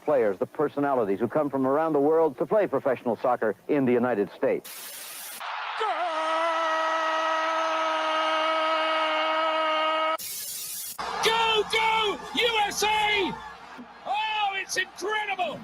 players, the personalities who come from around the world to play professional soccer in the United States. Go, go, USA! Oh, it's incredible!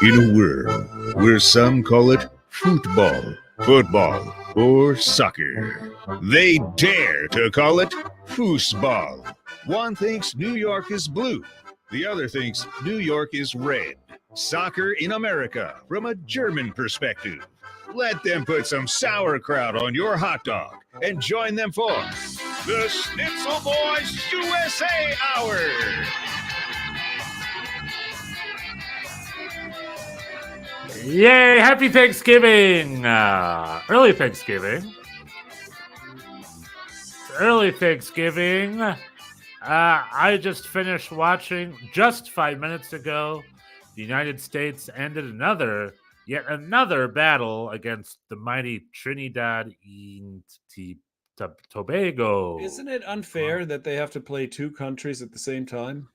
In a world where some call it football, football, or soccer, they dare to call it foosball. One thinks New York is blue. The other thinks New York is red. Soccer in America from a German perspective. Let them put some sauerkraut on your hot dog and join them for the Schnitzel Boys USA Hour. Yay! Happy Thanksgiving! Early Thanksgiving. Early Thanksgiving. I just finished watching just 5 minutes ago. The United States ended yet another battle against the mighty Trinidad and Tobago. Isn't it unfair that they have to play two countries at the same time?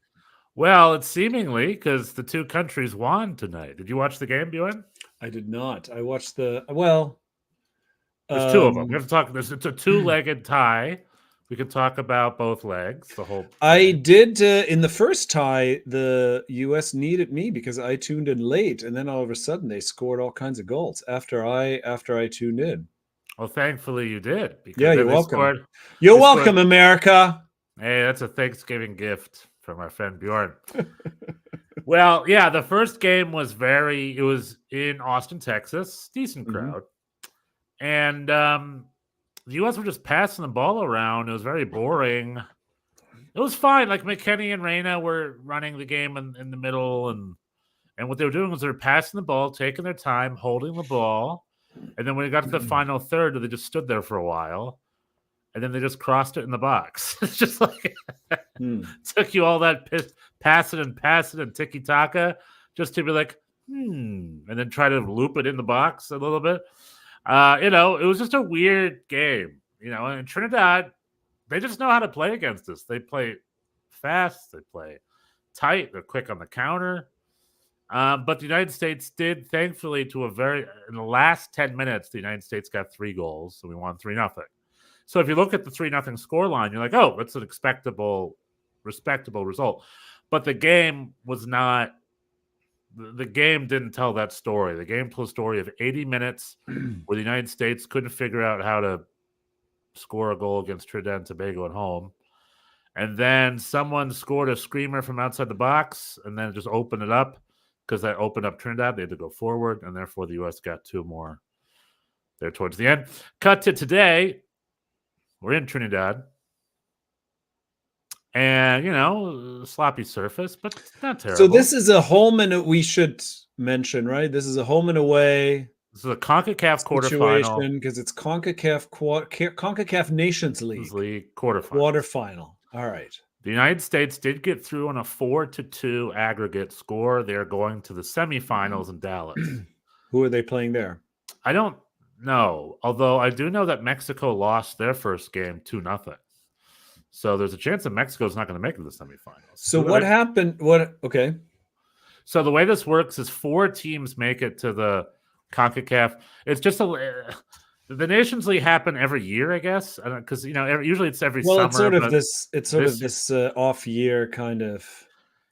Well, it's seemingly because the two countries won tonight. Did you watch the game, Bjorn? I did not. I watched There's two of them. We have to talk. It's a two-legged tie. We can talk about both legs. The whole. I did in the first tie. The U.S. needed me because I tuned in late, and then all of a sudden they scored all kinds of goals after I tuned in. Well, thankfully you did. Yeah, you're welcome. You're welcome, America. Hey, that's a Thanksgiving gift from our friend Bjorn. Well, yeah, the first game was it was in Austin, Texas. Decent crowd. And the U.S. were just passing the ball around. It was very boring. It was fine. Like McKennie and Reyna were running the game in the middle. And what they were doing was they were passing the ball, taking their time, holding the ball. And then when it got to the final third, they just stood there for a while. And then they just crossed it in the box. It's just like took you all that pass it and tiki-taka just to be like, and then try to loop it in the box a little bit. It was just a weird game. And Trinidad, they just know how to play against us. They play fast. They play tight. They're quick on the counter. But the United States did, thankfully, in the last 10 minutes, the United States got 3 goals. So we won 3-0. So if you look at the 3-0 scoreline, you're like, oh, that's an respectable result. But the game was not. The game didn't tell that story. The game told a story of 80 minutes where the United States couldn't figure out how to score a goal against Trinidad and Tobago at home. And then someone scored a screamer from outside the box and then just opened it up because that opened up Trinidad. They had to go forward, and therefore the U.S. got 2 more there towards the end. Cut to today. We're in Trinidad. And, sloppy surface, but not terrible. So this is a home and we should mention, right? This is a home and away. This is a CONCACAF quarterfinal. Because it's CONCACAF Nations League quarterfinal. All right. The United States did get through on a 4-2 aggregate score. They're going to the semifinals in Dallas. Who are they playing there? I don't know. Although I do know that Mexico lost their first game 2-0. So there's a chance that Mexico's not going to make it to the semifinals. So what happened? Okay. So the way this works is 4 teams make it to the CONCACAF. It's just the Nations League happen every year, I guess, because usually it's every summer. Well, it's sort of this off year kind of.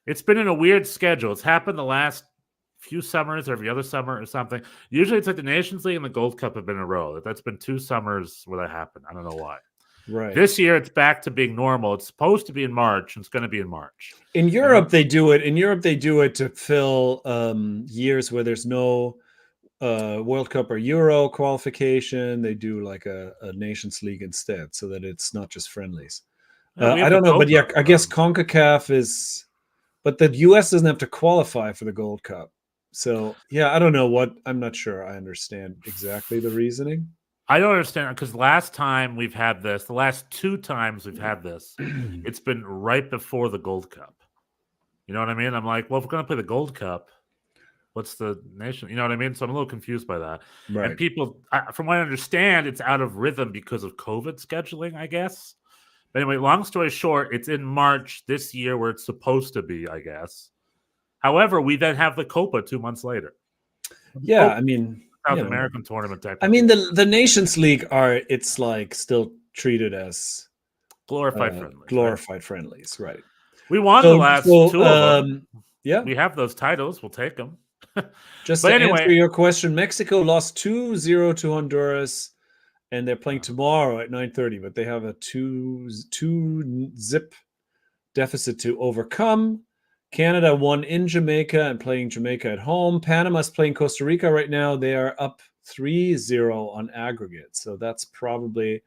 It's been in a weird schedule. It's happened the last few summers, every other summer or something. Usually it's like the Nations League and the Gold Cup have been in a row. That's been 2 summers where that happened. I don't know why. Right. This year it's back to being normal. It's supposed to be in March, and it's going to be in March. In Europe, they do it. In Europe, they do it to fill years where there's no World Cup or Euro qualification. They do like a Nations League instead, so that it's not just friendlies. I don't know, but yeah, I guess CONCACAF is, but the U.S. doesn't have to qualify for the Gold Cup. So yeah, I don't know I'm not sure I understand exactly the reasoning. I don't understand because last time we've had this, the last 2 times we've had this, it's been right before the Gold Cup. You know what I mean? I'm like, well, if we're going to play the Gold Cup, what's the nation? You know what I mean? So I'm a little confused by that. Right. And people, from what I understand, it's out of rhythm because of COVID scheduling, I guess. But anyway, long story short, it's in March this year where it's supposed to be, I guess. However, we then have the Copa 2 months later. Yeah, Copa, I mean, South you know. American tournament I mean, the Nations League it's like still treated as glorified friendlies. glorified friendlies, right? We won the last two of them. Yeah, we have those titles. We'll take them. just But to anyway, answer your question, Mexico lost 2-0 to Honduras, and they're playing tomorrow at 9:30. But they have a 2-0 deficit to overcome. Canada won in Jamaica and playing Jamaica at home. Panama's playing Costa Rica right now. They are up 3-0 on aggregate. So that's probably,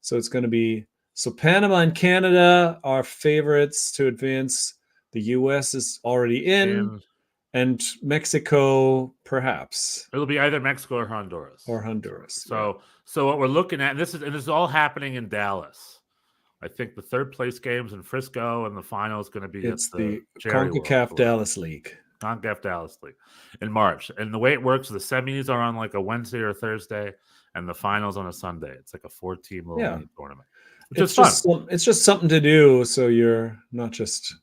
so it's going to be, so Panama and Canada are favorites to advance. The US is already in, and Mexico perhaps. It'll be either Mexico or Honduras. So what we're looking at, and this is all happening in Dallas. I think the third place game's in Frisco, and the final is going to be it's at the Jerry CONCACAF World Dallas League. CONCACAF Dallas League in March. And the way it works, the semis are on like a Wednesday or Thursday, and the finals on a Sunday. It's like a 4-team little mini tournament, which is fun. It's just something to do, so you're not just.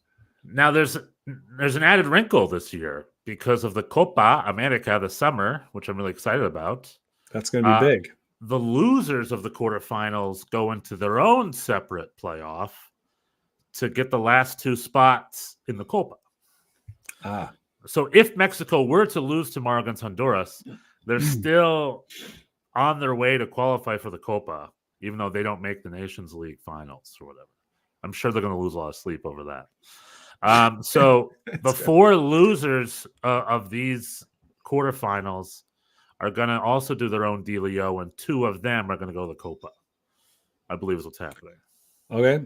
Now there's an added wrinkle this year because of the Copa America this summer, which I'm really excited about. That's going to be big. The losers of the quarterfinals go into their own separate playoff to get the last two spots in the Copa. So if Mexico were to lose tomorrow against Honduras, they're still on their way to qualify for the Copa, even though they don't make the Nations League finals or whatever. I'm sure they're going to lose a lot of sleep over that. So the four losers of these quarterfinals are going to also do their own dealio, and two of them are going to go to the Copa. I believe is what's happening. Okay.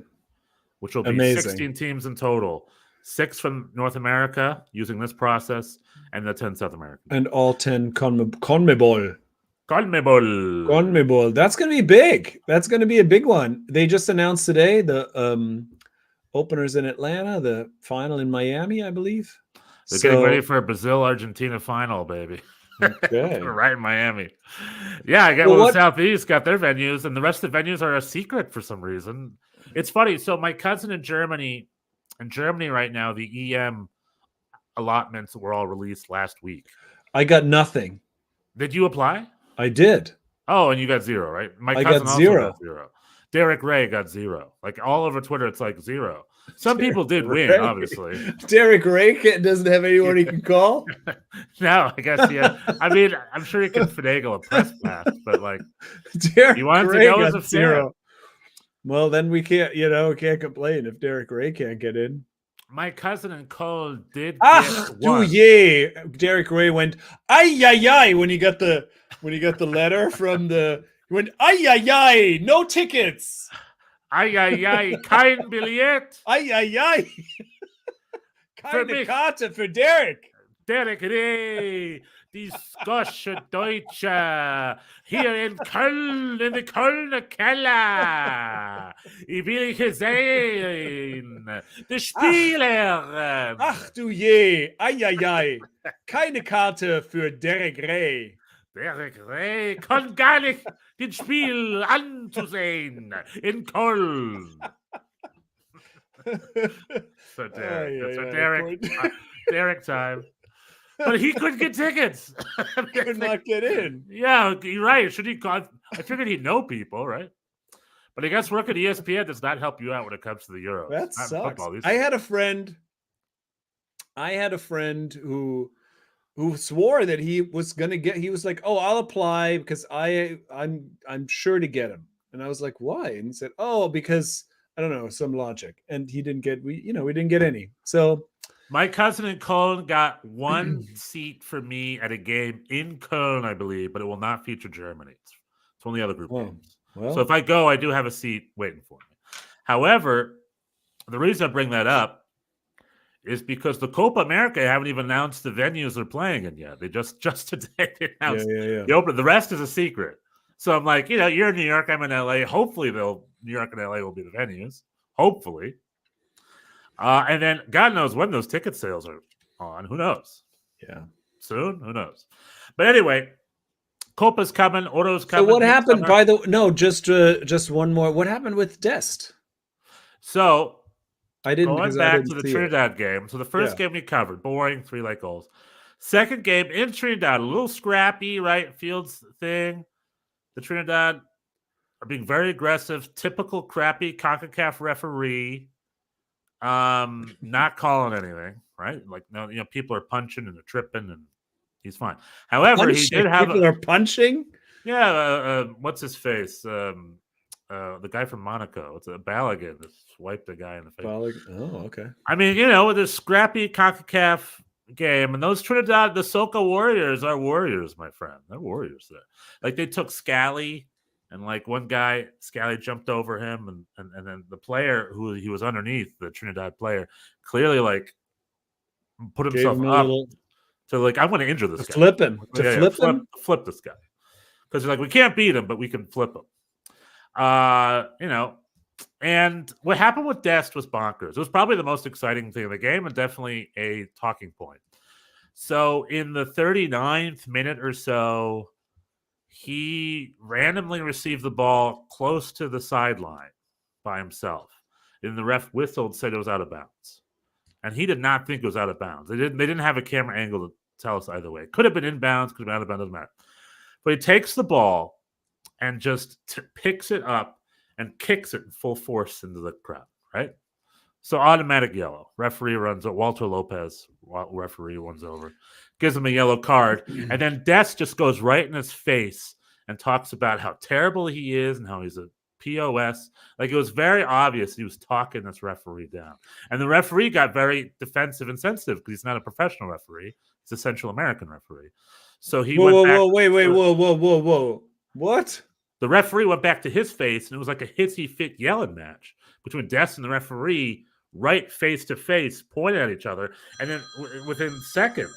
Which will be 16 teams in total. 6 from North America using this process, and the 10 South America. And all 10 CONMEBOL. CONMEBOL. That's going to be big. That's going to be a big one. They just announced today the openers in Atlanta, the final in Miami, I believe. They're getting ready for a Brazil-Argentina final, baby. Okay. Right in Miami. Yeah, I get the Southeast got their venues, and the rest of the venues are a secret for some reason. It's funny. So my cousin in Germany right now, the EM allotments were all released last week. I got nothing. Did you apply? I did. Oh, and you got 0, right? My cousin also got 0. Derek Ray got 0. Like all over Twitter, it's like 0. Some people did win, obviously. Derek Ray doesn't have anyone he can call? No, I guess, yeah. I mean, I'm sure he can finagle a press pass, but like, Derek you wanted Ray to go as a 0. fan. Well, then we can't, can't complain if Derek Ray can't get in. My cousin in Cole did get one. Derek Ray went, ay, ay, ay, when he got the letter from the, he went, ay, ay, ay, no tickets. Ay, ay, ay, kein Billett. Ay, ay, ay. Keine Karte für Derek. Derek Ray, die Skosche Deutsche, hier in Köln, in the Kölner Keller. Ich will gesehen, die Spieler. Ach du je, ay, ay, ay. Keine Karte für Derek Ray. Derek Ray kann gar nicht den Spiel anzusehen in Köln. So Derek, Derek time. But he couldn't get tickets. Could not get in. Yeah, you're right. Should he? I figured he'd know people, right? But I guess working at ESPN does not help you out when it comes to the Euros. That sucks. I had a friend who swore that he was gonna get. He was like, "Oh, I'll apply because I'm sure to get him." And I was like, "Why?" And he said, "Oh, because I don't know, some logic." And he didn't get. We didn't get any. So. My cousin in Cologne got one seat for me at a game in Cologne, I believe, but it will not feature Germany. It's only other group games. Well. So if I go, I do have a seat waiting for me. However, the reason I bring that up is because the Copa America haven't even announced the venues they're playing in yet. They just today they announced the open. The rest is a secret. So I'm like, you're in New York, I'm in LA. Hopefully, New York and LA will be the venues. Hopefully. And then God knows when those ticket sales are on. Who knows? Yeah. Soon? Who knows? But anyway, Copa's coming. Oro's coming. So what happened just one more. What happened with Dest? So I didn't Going because I back to didn't the see it. Trinidad game. So the first Yeah. game we covered, boring, 3 late goals. Second game in Trinidad, a little scrappy, right? Fields thing. The Trinidad are being very aggressive, typical crappy CONCACAF referee. Not calling anything, right? Like, no, people are punching and they're tripping, and he's fine. However, he did have People are punching. what's his face? The guy from Monaco. It's a Balogun that swiped the guy in the face. Oh, okay. I mean, this scrappy CONCACAF game, and those Trinidad, the Soca Warriors are warriors, my friend. They're warriors there. Like, they took Scally, and like one guy, Scally jumped over him, and then the player who he was underneath, the Trinidad player, clearly like put Gave himself him a up little to like, I want to injure this to guy. flip him. To Yeah, flip him. flip this guy. Because like, we can't beat him, but we can flip him. And what happened with Dest was bonkers. It was probably the most exciting thing of the game and definitely a talking point. So in the 39th minute or so, he randomly received the ball close to the sideline by himself. And the ref whistled, said it was out of bounds. And he did not think it was out of bounds. They didn't have a camera angle to tell us either way. Could have been inbounds, could have been out of bounds, doesn't matter. But he takes the ball and just picks it up and kicks it in full force into the crowd, right? So automatic yellow. Referee runs over. Walter Lopez, referee, runs over, gives him a yellow card. And then Dest just goes right in his face and talks about how terrible he is and how he's a POS. Like, it was very obvious he was talking this referee down. And the referee got very defensive and sensitive because he's not a professional referee. He's a Central American referee. So he went back. Whoa. What? The referee went back to his face, and it was like a hissy fit yelling match between Dest and the referee, right face to face, pointing at each other. And then within seconds,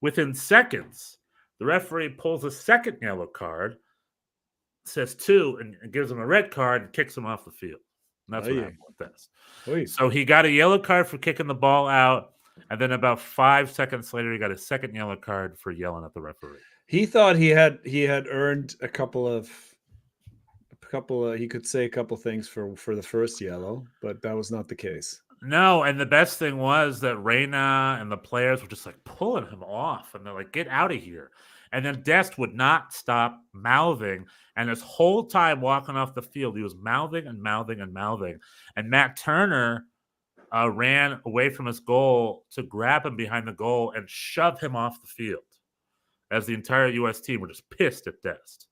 within seconds, the referee pulls a second yellow card, says 2, and gives him a red card and kicks him off the field. And that's what happened with Dest. So he got a yellow card for kicking the ball out, and then about 5 seconds later, he got a second yellow card for yelling at the referee. He thought he had earned a couple of he could say a couple things for the first yellow, but that was not the case. No, and the best thing was that Reyna and the players were just like pulling him off, and they're like, "Get out of here!" And then Dest would not stop mouthing, and this whole time walking off the field, he was mouthing and mouthing and mouthing. And Matt Turner ran away from his goal to grab him behind the goal and shove him off the field, as the entire U.S. team were just pissed at Dest.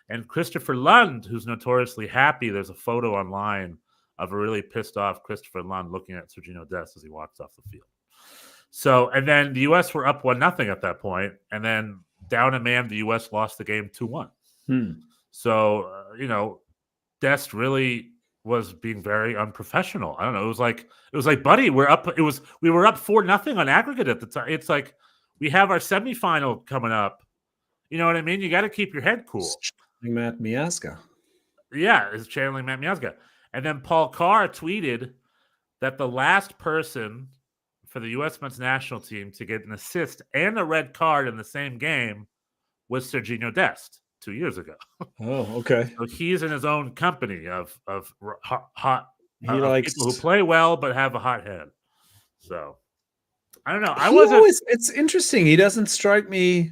And Christopher Lund, who's notoriously happy, there's a photo online of a really pissed off Christopher Lund looking at Sergiño Dest as he walks off the field. So, and then the U.S. were up 1-0 at that point, and then down a man, the U.S. lost the game 2-1. So, Dest really was being very unprofessional. I don't know. It was like, buddy, we were up 4-0 on aggregate at the time. It's like, we have our semifinal coming up. You know what I mean? You got to keep your head cool. Matt Miazga. Yeah, it's channeling Matt Miazga. And then Paul Carr tweeted that the last person for the U.S. men's national team to get an assist and a red card in the same game was Sergiño Dest 2 years ago. Oh, okay. So he's in his own company of hot likes people who play well but have a hot head. So I don't know. It's interesting. He doesn't strike me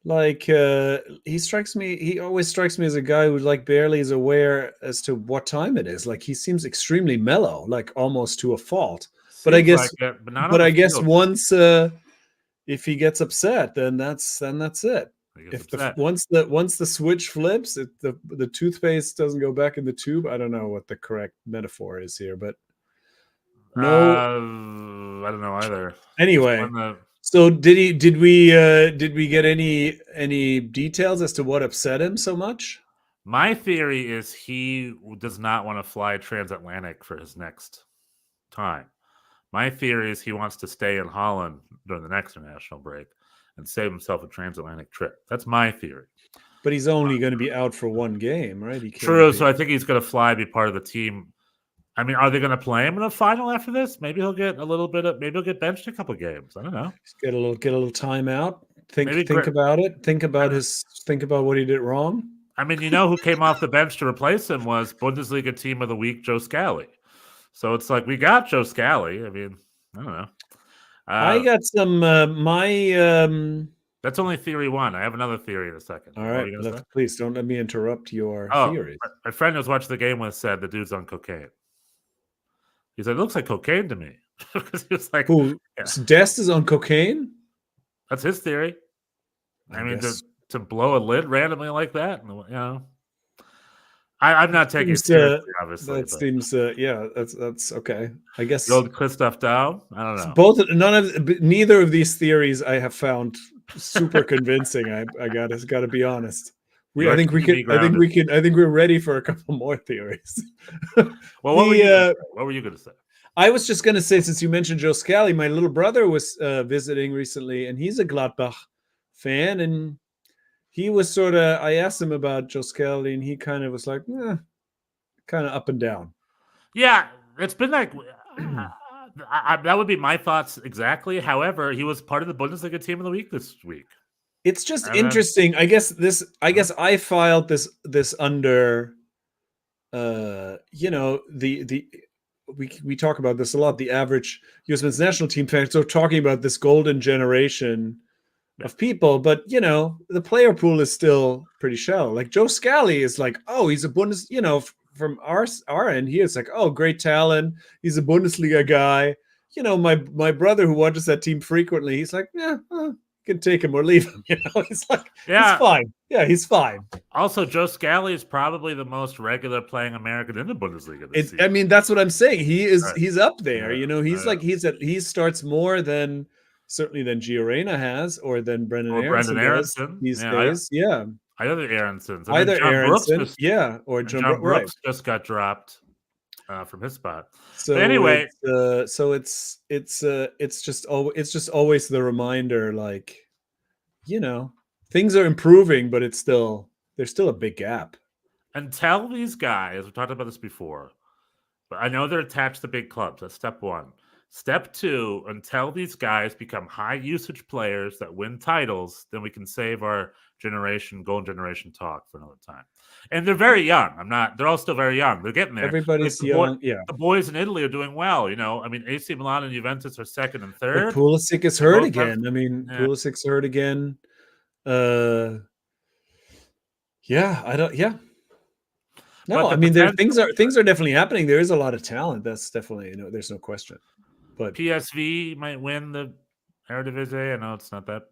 like he always strikes me as a guy who like barely is aware as to what time it is. Like, he seems extremely mellow, like almost to a fault. But I guess once if he gets upset, then that's it. Once the switch flips, the toothpaste doesn't go back in the tube. I don't know what the correct metaphor is here, but no, I don't know either. Anyway, so did we get any details as to what upset him so much? My theory is he does not want to fly transatlantic for his next time. My theory is he wants to stay in Holland during the next international break and save himself a transatlantic trip. That's my theory. But he's only going to be out for one game, right? True. So I think he's going to fly, be part of the team. I mean, are they going to play him in a final after this? Maybe he'll get maybe he'll get benched a couple of games. I don't know. Get a little timeout. Think about it. Think about what he did wrong. I mean, you know who came off the bench to replace him was Bundesliga Team of the Week, Joe Scally. So it's like we got Joe Scally. I mean, I don't know. I got some That's only theory one. I have another theory in a second. all What were right, you gonna say? please don't let me interrupt your Oh, theories. my friend who was watching the game with said the dude's on cocaine. He said, it looks like cocaine to me. Because he was like, Who yeah, Dest is on cocaine? that's his theory. I mean, guess. to blow a lid randomly like that, you know. I'm not taking it Seems, seriously, obviously. that But seems yeah, that's okay. I guess the old Christoph Daum, I don't know. neither of these theories I have found super convincing. I gotta be honest. You I are think we keeping could. me I think grounded. we can. I think we're ready for a couple more theories. Well, what were you going to say? I was just going to say, since you mentioned Joe Scally, my little brother was visiting recently, and he's a Gladbach fan, and he was sort of. I asked him about Joe Scally, and he kind of was like, kind of up and down. Yeah, it's been like that would be my thoughts exactly. However, he was part of the Bundesliga Team of the Week this week. It's just interesting. I guess I filed this under we talk about this a lot. The average US men's national team fan, so talking about this golden generation of people, but the player pool is still pretty shallow. Like Joe Scally is like, oh, he's a from our end here, it's like, oh, great talent. He's a Bundesliga guy. My brother who watches that team frequently, he's like, yeah, can take him or leave him. He's like, yeah, he's fine. Yeah, he's fine. Also, Joe Scally is probably the most regular playing American in the Bundesliga this season. I mean, that's what I'm saying. He is. Right. He's up there. Yeah, He starts more than certainly than Gio Reyna has, or than Brendan Aronson these days. Either Aaronson's. Either John Aronson, Brooks or John Brooks just got dropped from his spot. So but anyway, it's just always the reminder, like, things are improving, but there's still a big gap. Until these guys, we talked about this before, but I know they're attached to big clubs. That's step one. Step two, until these guys become high usage players that win titles, then we can save our golden generation talk for another time. And they're very young. They're all still very young. They're getting there. Everybody's young. The boys in Italy are doing well. I mean, AC Milan and Juventus are second and third. But Pulisic is hurt again. Pulisic's hurt again. No, I mean, things are definitely happening. There is a lot of talent. That's definitely, there's no question. But PSV might win the Eredivisie. I know it's not that.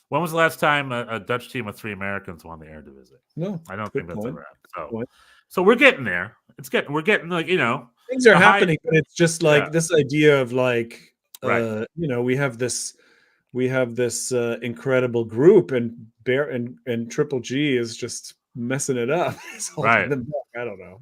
When was the last time a Dutch team with 3 Americans won the Eredivisie? No, I don't think that's ever happened. So we're getting there. We're getting like things are happening, but it's just like this idea of like right. We have this incredible group, and Triple G is just messing it up. Right. I don't know.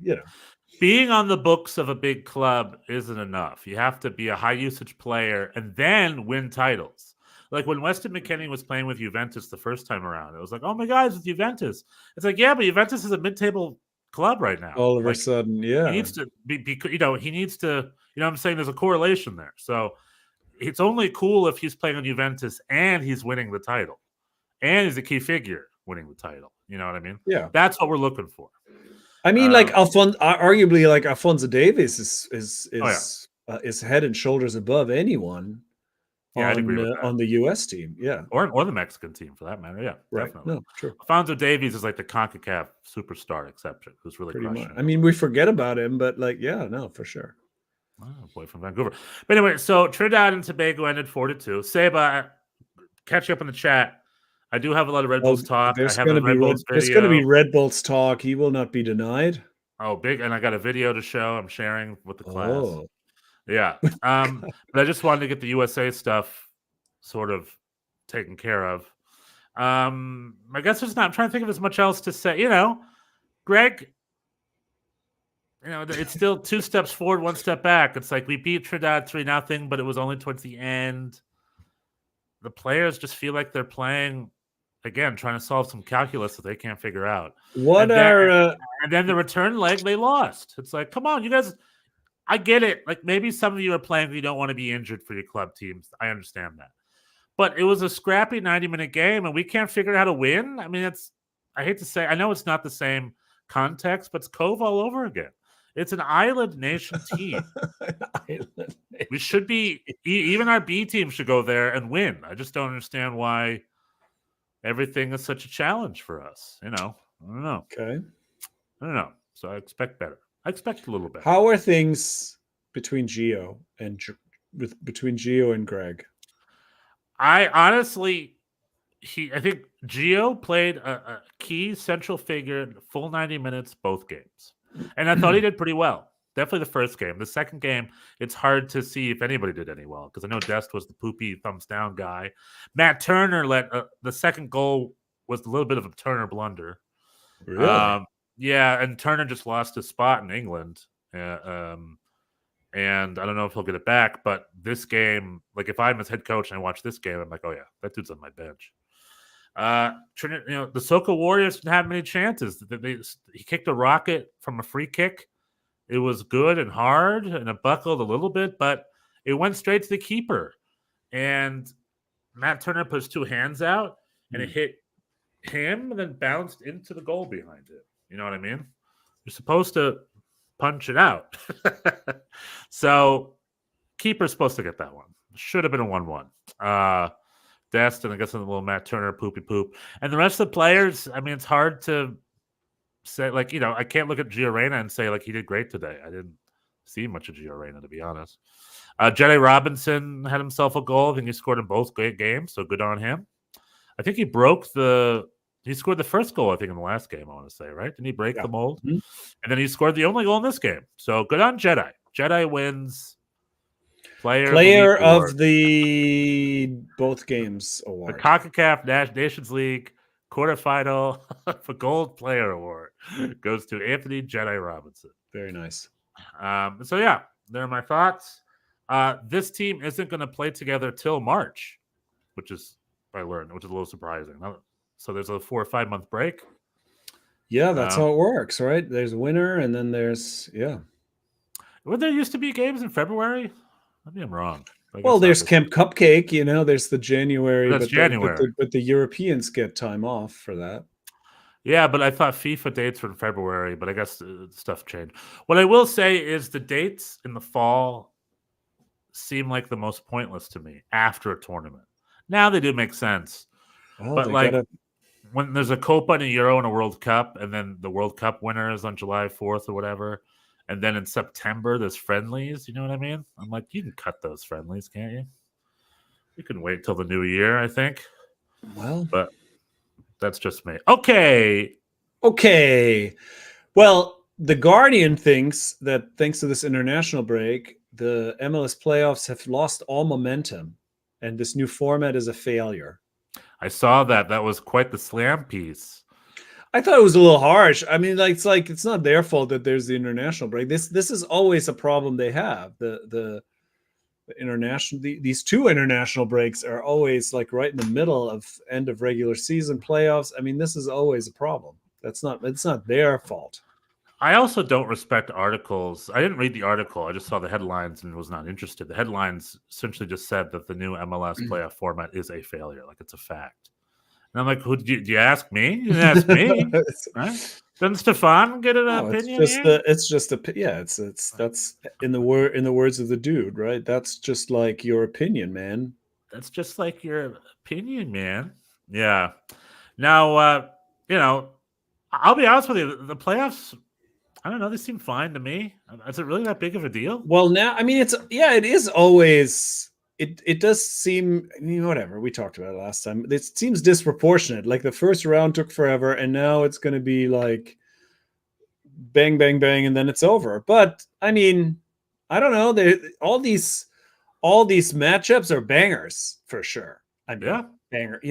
Being on the books of a big club isn't enough. You have to be a high usage player and then win titles. Like when Weston McKennie was playing with Juventus the first time around, it was like, oh my God, it's with Juventus. It's like, yeah, but Juventus is a mid-table club right now. All of a sudden, yeah. He needs to he needs to, I'm saying there's a correlation there. So it's only cool if he's playing on Juventus and he's winning the title. And he's a key figure winning the title. You know what I mean? Yeah. That's what we're looking for. I mean, arguably, like Alphonso Davies is head and shoulders above anyone on the U.S. team, or the Mexican team for that matter, right. Definitely. No, true. Alphonso Davies is like the CONCACAF superstar exception, who's really crushing. I mean, we forget about him, but for sure. Oh, boy from Vancouver. But anyway, so Trinidad and Tobago ended 4-2. Seba, catch you up in the chat. I do have a lot of Red Bulls talk. There's going to be Red Bulls talk. He will not be denied. Oh, big! And I got a video to show. I'm sharing with the class. Oh. Yeah. But I just wanted to get the USA stuff sort of taken care of. I guess there's not. I'm trying to think of as much else to say. Greg. It's still 2 steps forward, 1 step back. It's like we beat Trinidad 3-0, but it was only towards the end. The players just feel like they're playing. Again, trying to solve some calculus that they can't figure out. And then the return leg, they lost. It's like, come on, you guys. I get it. Like maybe some of you are playing you don't want to be injured for your club teams. I understand that. But it was a scrappy 90-minute game, and we can't figure out how to win. I mean, I hate to say, I know it's not the same context, but it's Cove all over again. It's an island nation team. Island We should be, even our B team should go there and win. I just don't understand why everything is such a challenge for us. I don't know. Okay. I don't know. So I expect better. I expect a little better. How are things between Gio and between Gio and Greg? I honestly, I think Gio played a key central figure in the full 90 minutes both games, and I thought he did pretty well. Definitely the first game. The second game, it's hard to see if anybody did any well because I know Dest was the poopy thumbs down guy. Matt Turner let the second goal was a little bit of a Turner blunder. Really? Yeah, and Turner just lost his spot in England. And I don't know if he'll get it back, but this game, like if I'm his head coach and I watch this game, I'm like, oh yeah, that dude's on my bench. The Soka Warriors didn't have many chances. He kicked a rocket from a free kick. It was good and hard, and it buckled a little bit, but it went straight to the keeper. And Matt Turner put his two hands out, and it hit him, and then bounced into the goal behind it. You know what I mean? You're supposed to punch it out. So, keeper's supposed to get that one. Should have been a 1-1. Dest, and I guess a little Matt Turner poopy poop. And the rest of the players, I mean, it's hard to say, like, I can't look at Gio Reyna and say, like, he did great today. I didn't see much of Gio Reyna, to be honest. Jedi Robinson had himself a goal. I think he scored in both great games, so good on him. I think he scored the first goal, I think, in the last game, I want to say, right? Didn't he break the mold? Mm-hmm. And then he scored the only goal in this game. So good on Jedi. Jedi wins Player of the both games award. The CONCACAF Nations League quarterfinal for Gold Player Award goes to Anthony Jedi Robinson. Very nice. So, yeah, there are my thoughts. This team isn't going to play together till March, which is, I learned, which is a little surprising. So there's a 4 or 5 month break. Yeah, that's how it works, right? There's winter, and then there's Would there used to be games in February? Maybe I'm wrong. Well, there's Camp Cupcake. There's the January. That's January. But the Europeans get time off for that. Yeah, but I thought FIFA dates were in February, but I guess stuff changed. What I will say is the dates in the fall seem like the most pointless to me after a tournament. Now they do make sense. Oh, but when there's a Copa and a Euro and a World Cup, and then the World Cup winner is on July 4th or whatever, and then in September there's friendlies, you know what I mean? I'm like, you can cut those friendlies, can't you? You can wait till the new year, I think. Well, but that's just me. Okay. Well, the Guardian thinks that thanks to this international break, the MLS playoffs have lost all momentum, and this new format is a failure. I saw that. That was quite the slam piece. I thought it was a little harsh. I mean, it's not their fault that there's the international break. This is always a problem they have. The international these two international breaks are always like right in the middle of end of regular season playoffs. I mean, this is always a problem. It's not their fault. I also don't respect articles. I didn't read the article. I just saw the headlines and was not interested. The headlines essentially just said that the new MLS playoff format is a failure, like it's a fact. And I'm like, do you ask me? You didn't ask me, right? Doesn't Stefan get an opinion? That's in the words of the dude, right? That's just like your opinion, man. That's just like your opinion, man. Yeah. Now, I'll be honest with you. The playoffs, I don't know. They seem fine to me. Is it really that big of a deal? Well, now, I mean, it is always. It does seem, I mean, whatever, we talked about it last time. It seems disproportionate. Like the first round took forever, and now it's going to be like bang, bang, bang, and then it's over. But I mean, I don't know. All these matchups are bangers for sure. I mean, banger,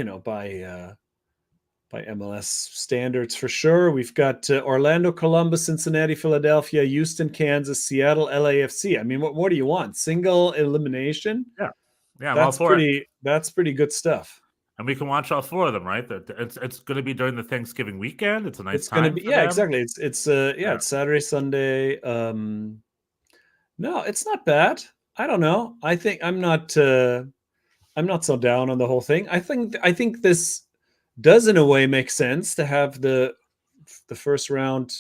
by MLS standards for sure. We've got Orlando, Columbus, Cincinnati, Philadelphia, Houston, Kansas, Seattle, LAFC. I mean, what more do you want? Single elimination? Yeah, that's pretty good stuff. And we can watch all four of them, right? It's going to be during the Thanksgiving weekend. It's a nice time. It's going to be, exactly. It's Saturday, Sunday. No, it's not bad. I don't know. I think I'm not so down on the whole thing. I think this does in a way make sense to have the first round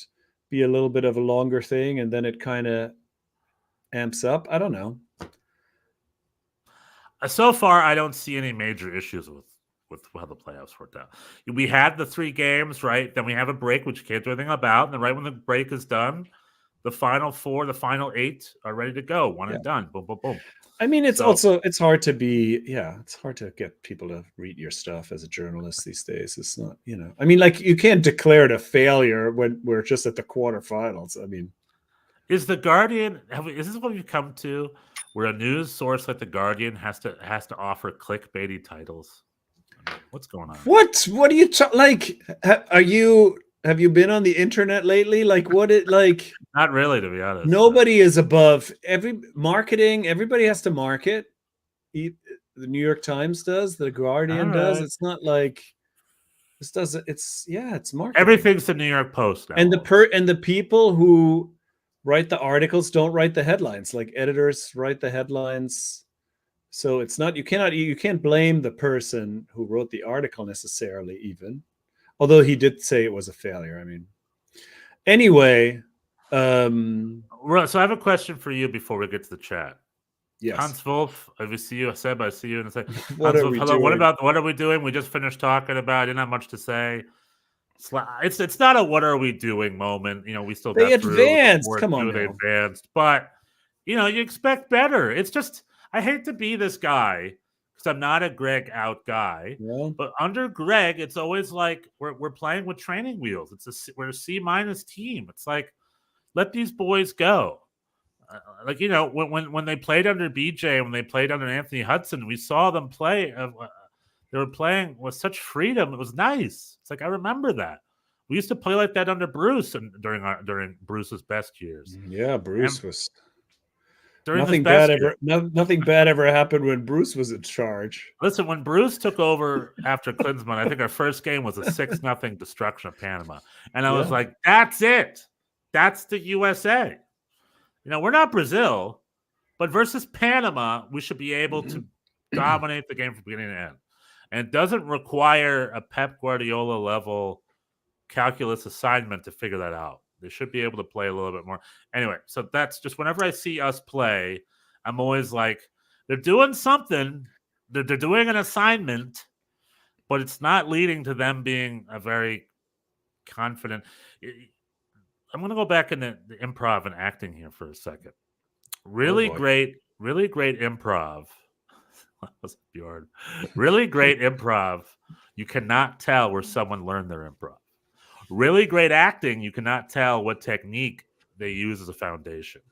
be a little bit of a longer thing, and then it kind of amps up. I don't know. So far, I don't see any major issues with how the playoffs worked out. We had the 3 games, right? Then we have a break, which you can't do anything about. And then right when the break is done, the final 4, the final 8 are ready to go. One and done. Boom, boom, boom. I mean, it's hard to it's hard to get people to read your stuff as a journalist these days. It's not, I mean, like, you can't declare it a failure when we're just at the quarterfinals. I mean, is the Guardian? Is this what we've come to, where a news source like the Guardian has to offer clickbaity titles? What's going on? What are you like? Have you been on the internet lately? Like, Not really, to be honest. Nobody is above marketing. Everybody has to market. The New York Times does. The Guardian does. It's not like this doesn't. It's marketing. Everything's the New York Post now. And the people who write the articles don't write the headlines. Like, editors write the headlines. So it's not, you can't blame the person who wrote the article necessarily, even, although he did say it was a failure. I mean, anyway. So I have a question for you before we get to the chat. Yes. Hans Wolf, I see you in a second. What are we doing? What are we doing? We just finished talking about it. Didn't have much to say. It's not a what are we doing moment. We still got advanced. Come on, they advanced, but you expect better. It's just, I hate to be this guy because I'm not a Greg out guy. Yeah. But under Greg, it's always like we're playing with training wheels. We're a C- team. It's like, let these boys go. When they played under BJ, when they played under Anthony Hudson, we saw them play. They were playing with such freedom. It was nice. It's like, I remember that. We used to play like that under Bruce and during Bruce's best years. Yeah, Bruce was. Nothing bad ever happened when Bruce was in charge. Listen, when Bruce took over after Klinsmann, I think our first game was a 6-0 destruction of Panama, and I was like, "That's it. That's the USA." We're not Brazil, but versus Panama, we should be able to dominate the game from beginning to end. And it doesn't require a Pep Guardiola level calculus assignment to figure that out. They should be able to play a little bit more. Anyway, so that's just, whenever I see us play, I'm always like, they're doing something. They're doing an assignment, but it's not leading to them being a very confident. I'm going to go back into the improv and acting here for a second. Really great improv. Bjorn. Really great improv. You cannot tell where someone learned their improv. Really great acting, you cannot tell what technique they use as a foundation.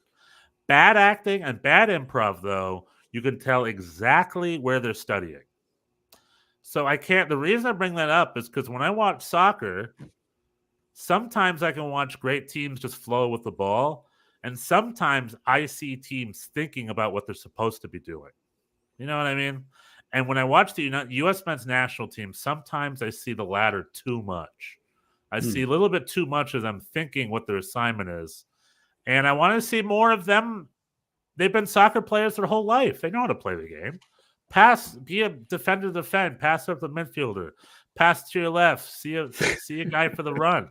Bad acting and bad improv, though, you can tell exactly where they're studying. So the reason I bring that up is because when I watch soccer, sometimes I can watch great teams just flow with the ball, and sometimes I see teams thinking about what they're supposed to be doing. You know what I mean? And when I watch the U.S. men's national team, sometimes I see the latter too much. I see a little bit too much of them thinking what their assignment is. And I want to see more of them. They've been soccer players their whole life. They know how to play the game. Be a defender, defend, pass up the midfielder, pass to your left, see a guy for the run.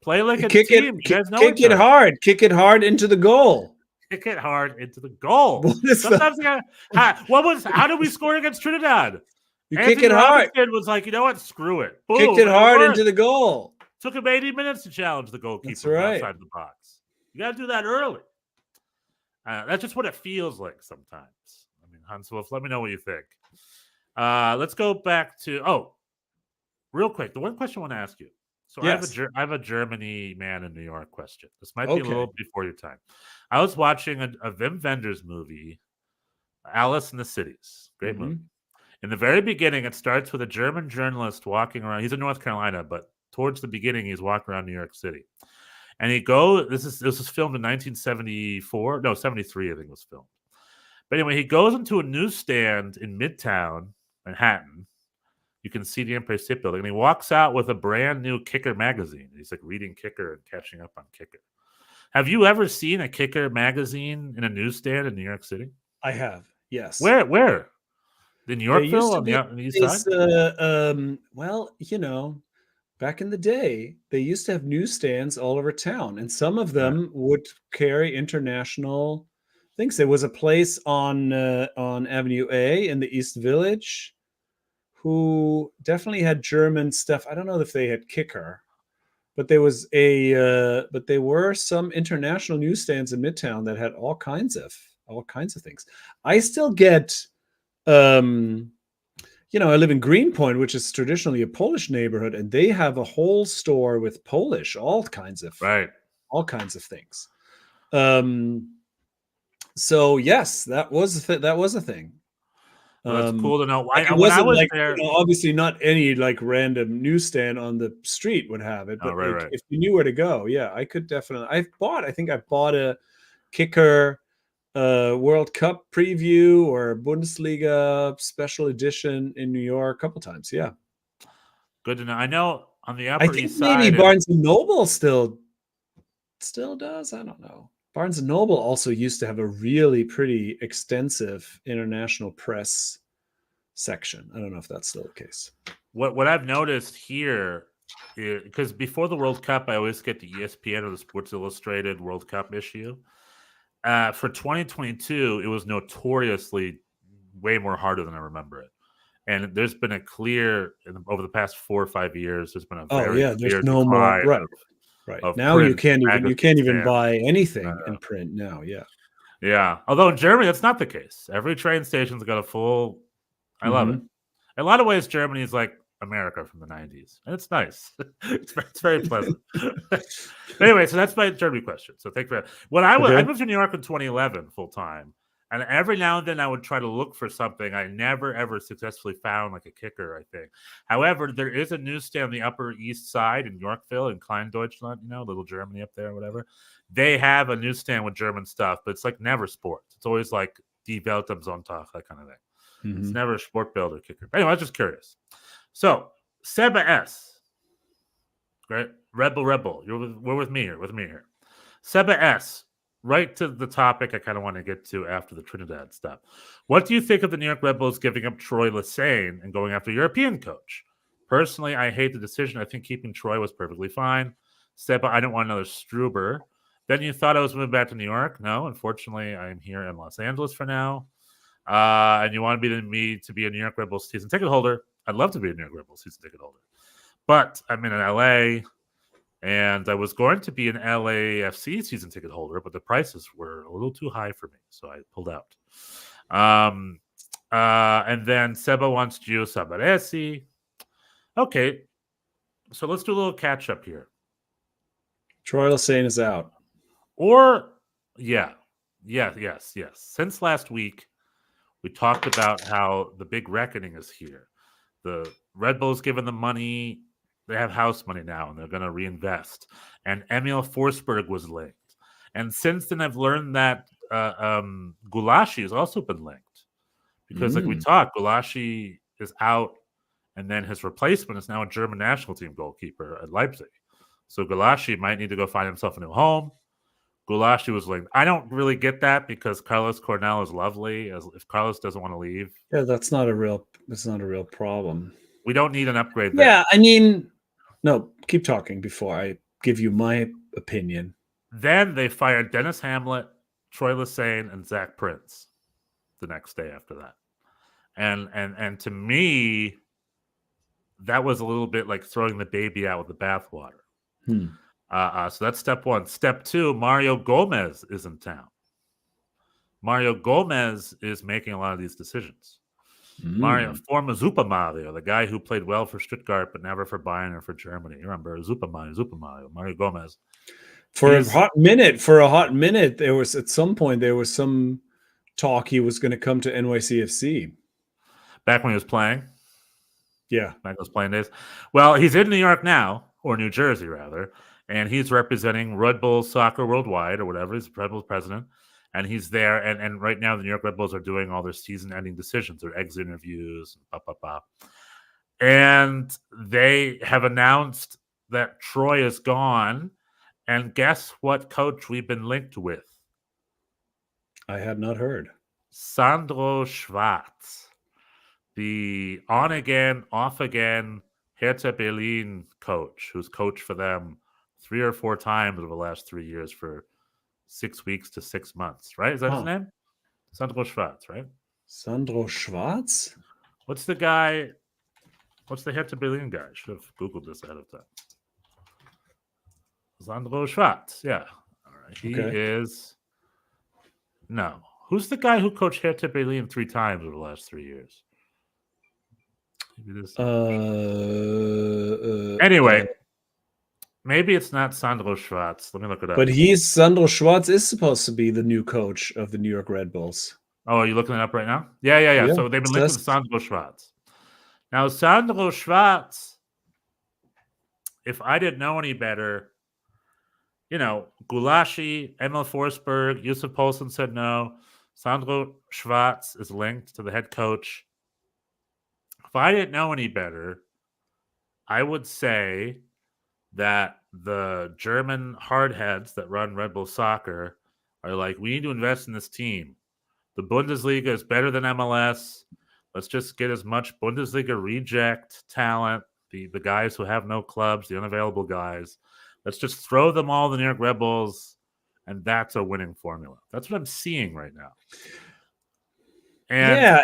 Play like a team. You guys know kick it hard. Kick it hard into the goal. Kick it hard into the goal. Sometimes how did we score against Trinidad? You Anthony kick it hard. Was like, you know what? Screw it. Boom. Kicked it hard into the goal. Took him 80 minutes to challenge the goalkeeper outside the box. You got to do that early. That's just what it feels like sometimes. I mean, Hans Wolf, let me know what you think. Let's go back to real quick. The one question I want to ask you. So yes. I have a Germany man in New York question. This might be a little before your time. I was watching a Wim Wenders movie, Alice in the Cities. Great movie. In the very beginning, it starts with a German journalist walking around. He's in North Carolina, but towards the beginning, he's walking around New York City. And this was filmed in 1974. No, 73, I think it was filmed. But anyway, he goes into a newsstand in Midtown Manhattan. You can see the Empire State Building. And he walks out with a brand new Kicker magazine. He's like reading Kicker and catching up on Kicker. Have you ever seen a Kicker magazine in a newsstand in New York City? I have, yes. Where? In There used Yorkville to on be the east this, side? well, back in the day, they used to have newsstands all over town, and some of Right. them would carry international things. There was a place on Avenue A in the East Village who definitely had German stuff. I don't know if they had Kicker, but there were some international newsstands in Midtown that had all kinds of things. I still get I live in Greenpoint, which is traditionally a Polish neighborhood, and they have a whole store with Polish, all kinds of Right. things. So yes, that was a thing. Well, that's Um, cool to know. and it When I wasn't was like, there, obviously not any like random newsstand on the street would have it, oh, but right, like right. if you knew where to go, yeah, I could definitely. I think I bought a Kicker World Cup preview or Bundesliga special edition in New York a couple times. Yeah. Good to know. I know on the I Upper think East maybe Side, and Barnes and Noble still does. I don't know. Barnes and Noble also used to have a really pretty extensive international press section. I don't know if that's still the case. what I've noticed here, because before the World Cup, I always get the ESPN or the Sports Illustrated World Cup issue. For 2022, it was notoriously way more harder than I remember it. And there's been a clear over the past 4 or 5 years. There's been a Oh very yeah, there's clear no more. decline Right. of Now you print can't magazine even stamps. buy anything in print now. Yeah. Yeah. Although in Germany, that's not the case. Every train station's got a full. I love it. In a lot of ways, Germany is like America from the 90s. And it's nice. It's very pleasant. Anyway, so that's my Germany question. So thank you for that. I Okay. moved to New York in 2011 full time. And every now and then I would try to look for something. I never, ever successfully found like a Kicker, I think. However, there is a newsstand on the Upper East Side in Yorkville in Klein Deutschland, little Germany up there or whatever. They have a newsstand with German stuff, but it's like never sports. It's always like Die Welt am Sonntag, that kind of thing. It's never a sport build or Kicker. Anyway, I was just curious. So, Seba S. Right? Rebel. We're with me here. Seba S. Right to the topic I kind of want to get to after the Trinidad stuff. What do you think of the New York Red Bulls giving up Troy Lesane and going after a European coach? Personally, I hate the decision. I think keeping Troy was perfectly fine. Seba, I don't want another Struber. Then you thought I was moving back to New York? No, unfortunately, I'm here in Los Angeles for now. And you want me to be a New York Red Bulls season ticket holder? I'd love to be a New York Red Bulls season ticket holder. But I'm in LA, and I was going to be an LAFC season ticket holder, but the prices were a little too high for me, so I pulled out. And then Seba wants Gio Sabaresi. Okay, so let's do a little catch up here. Troy Lesane is out. Or, yes. Since last week, we talked about how the big reckoning is here. The Red Bulls given them money. They have house money now, and they're going to reinvest. And Emil Forsberg was linked. And since then, I've learned that Gulashi has also been linked. Because, like we talked, Gulashi is out, and then his replacement is now a German national team goalkeeper at Leipzig. So Gulashi might need to go find himself a new home. Gulashi was linked. I don't really get that because Carlos Cornell is lovely. If Carlos doesn't want to leave, yeah, that's not a real problem. We don't need an upgrade there. Yeah, I mean, no, keep talking before I give you my opinion. Then they fired Dennis Hamlet, Troy Lesane, and Zach Prince the next day after that. And to me, that was a little bit like throwing the baby out with the bathwater. So that's step one. Step two, Mario Gomez is in town. Mario Gomez is making a lot of these decisions. Former Zupa Mario, the guy who played well for Stuttgart but never for Bayern or for Germany. You remember Zupa Mario, Mario Gomez. For a hot minute, there was at some point some talk he was going to come to NYCFC. Back when he was playing? Yeah. Back those playing days. Well, he's in New York now, or New Jersey rather, and he's representing Red Bull Soccer Worldwide or whatever. He's Red Bull's president. And he's there, and right now the New York Red Bulls are doing all their season-ending decisions, their exit interviews, and they have announced that Troy is gone. And guess what coach we've been linked with? I had not heard. Sandro Schwarz. the on again, off again Hertha Berlin coach, who's coached for them 3 or 4 times over the last 3 years for 6 weeks to 6 months, right? Is that his Huh. name? Sandro Schwarz, right? Sandro Schwarz? What's the guy? What's the Hertha Berlin guy? I should have Googled this ahead of time. Sandro Schwarz, yeah. All right. He Okay. is. No. Who's the guy who coached Hertha Berlin 3 times over the last 3 years? Maybe this. Anyway, maybe it's not Sandro Schwarz. Let me look it up. But Sandro Schwarz is supposed to be the new coach of the New York Red Bulls. Oh, are you looking it up right now? Yeah. Yeah, So they've been it linked says- with Sandro Schwarz. Now, Sandro Schwarz, if I didn't know any better, Gulashi, Emil Forsberg, Yusuf Poulsen said no. Sandro Schwarz is linked to the head coach. If I didn't know any better, I would say that the German hardheads that run Red Bull Soccer are like, we need to invest in this team. The Bundesliga is better than MLS. Let's just get as much Bundesliga reject talent, the guys who have no clubs, the unavailable guys. Let's just throw them all the New York Red Bulls, and that's a winning formula. That's what I'm seeing right now. And yeah,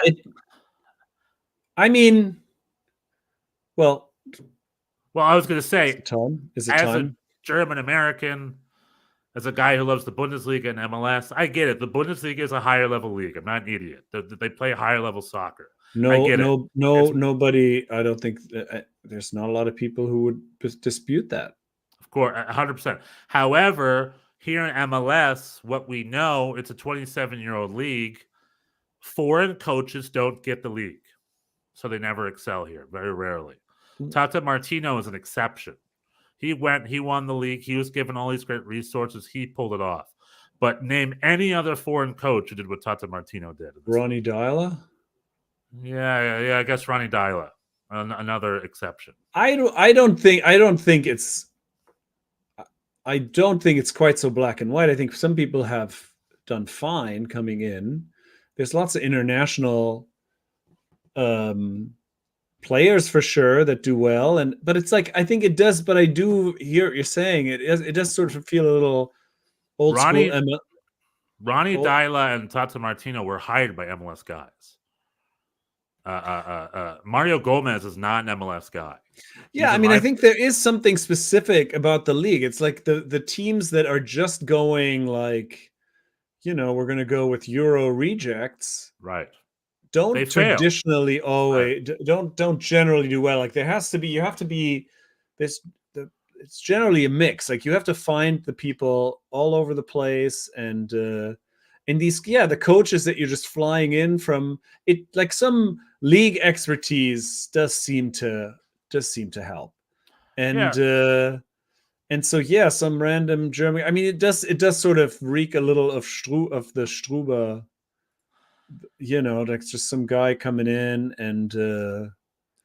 well, I was going to say, is it as time? a German American, as a guy who loves the Bundesliga and MLS, I get it. The Bundesliga is a higher level league. I'm not an idiot. They play higher level soccer. Nobody. I don't think there's not a lot of people who would dispute that. Of course, 100%. However, here in MLS, what we know, it's a 27-year-old league. Foreign coaches don't get the league, so they never excel here, very rarely. Tata Martino is an exception. He won the league. He was given all these great resources. He pulled it off. But name any other foreign coach who did what Tata Martino did. Ronnie Dyla? Yeah. I guess Ronnie Dyla, another exception. I don't think it's quite so black and white. I think some people have done fine coming in. There's lots of international players for sure that do well, but it's like I think it does. But I do hear what you're saying. It does sort of feel a little old school. Ronnie Dyla and Tata Martino were hired by MLS guys. Mario Gomez is not an MLS guy. Yeah, I think there is something specific about the league. It's like the teams that are just going like, we're going to go with Euro rejects. Right. Don't they traditionally fail. always don't generally do well. Like you have to be this. It's generally a mix. Like you have to find the people all over the place, and the coaches that you're just flying in from it. Like some league expertise does seem to help, and so some random German. It does sort of reek a little of the Struber. Like just some guy coming in and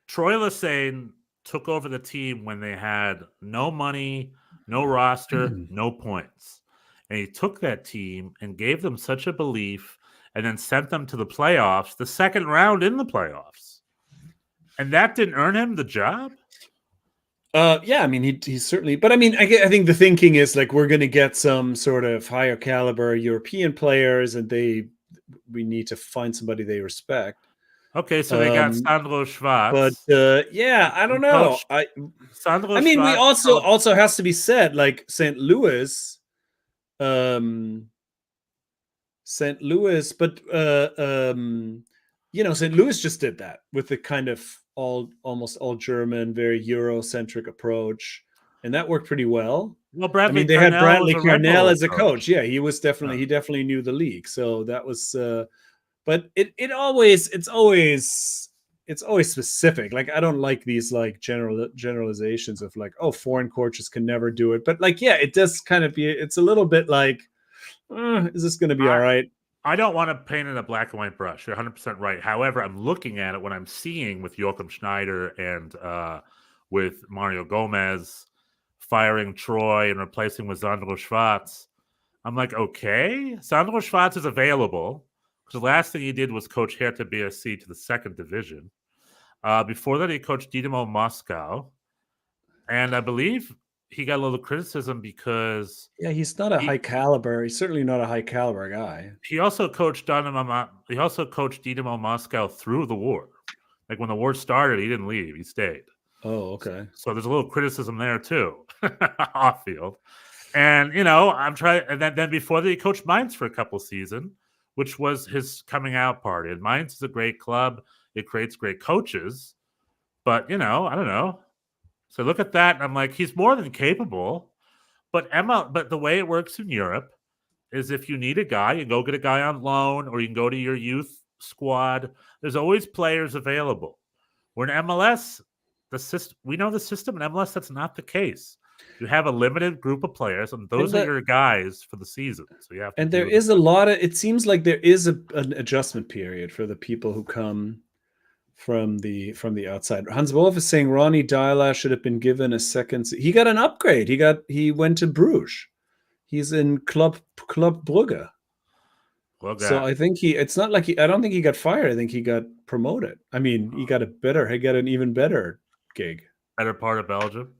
Troy Lesane took over the team when they had no money, no roster, no points. And he took that team and gave them such a belief and then sent them to the playoffs, the second round in the playoffs. And that didn't earn him the job? He certainly, but I think the thinking is like we're going to get some sort of higher caliber European players, and we need to find somebody they respect. Okay, so they got Sandro Schwarz. But I don't know. Sandro we Schwarz also has to be said, like St. Louis, but St. Louis just did that with the kind of almost all German, very Eurocentric approach, and that worked pretty well. Well, they had Bradley Carnell as a coach. Yeah, he was he definitely knew the league. So that was, but it's always specific. Like I don't like these like generalizations of like, oh, foreign coaches can never do it. But like, it does kind of be. It's a little bit like, is this going to be all right? I don't want to paint in a black and white brush. You're 100% right. However, I'm looking at it when I'm seeing with Joachim Schneider and with Mario Gomez firing Troy and replacing with Sandro Schwarz. I'm like, okay, Sandro Schwarz is available. Because the last thing he did was coach Hertha BSC to the second division. Before that, he coached Dynamo Moscow. And I believe he got a little criticism because Yeah, he's not a high caliber. He's certainly not a high caliber guy. he also coached Dynamo Moscow through the war. Like when the war started, he didn't leave; he stayed. Oh, okay. So there's a little criticism there too, off field. And I'm trying. And then before that, he coached Mainz for a couple seasons, which was his coming out party. And Mainz is a great club; it creates great coaches. But I don't know. So look at that, and I'm like, he's more than capable. But the way it works in Europe is if you need a guy, you go get a guy on loan, or you can go to your youth squad. There's always players available. Where in MLS, we know the system. In MLS, that's not the case. You have a limited group of players, and those are your guys for the season. So you have to. And there is a lot of. It seems like there is an adjustment period for the people who come from the outside. Hans Wolf is saying Ronnie Deila should have been given a second. He got an upgrade. He went to Bruges. He's in Club Brugge. So I think it's not like I don't think he got fired. I think he got promoted. I mean, he got an even better gig. Better part of Belgium.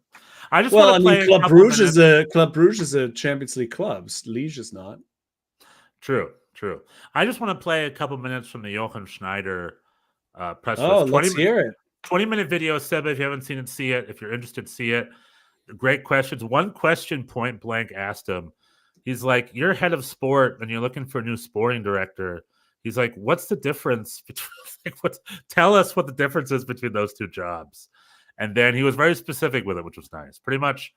I just Club Brugge is a Champions League club. Liège is not. True. I just want to play a couple minutes from the Jochen Schneider press. Let's hear it. 20-minute video, Seba. If you haven't seen it, see it. If you're interested, see it. Great questions. One question point blank asked him. He's like, you're head of sport and you're looking for a new sporting director. He's like, what's the difference between tell us what the difference is between those two jobs. And then he was very specific with it, which was nice. Pretty much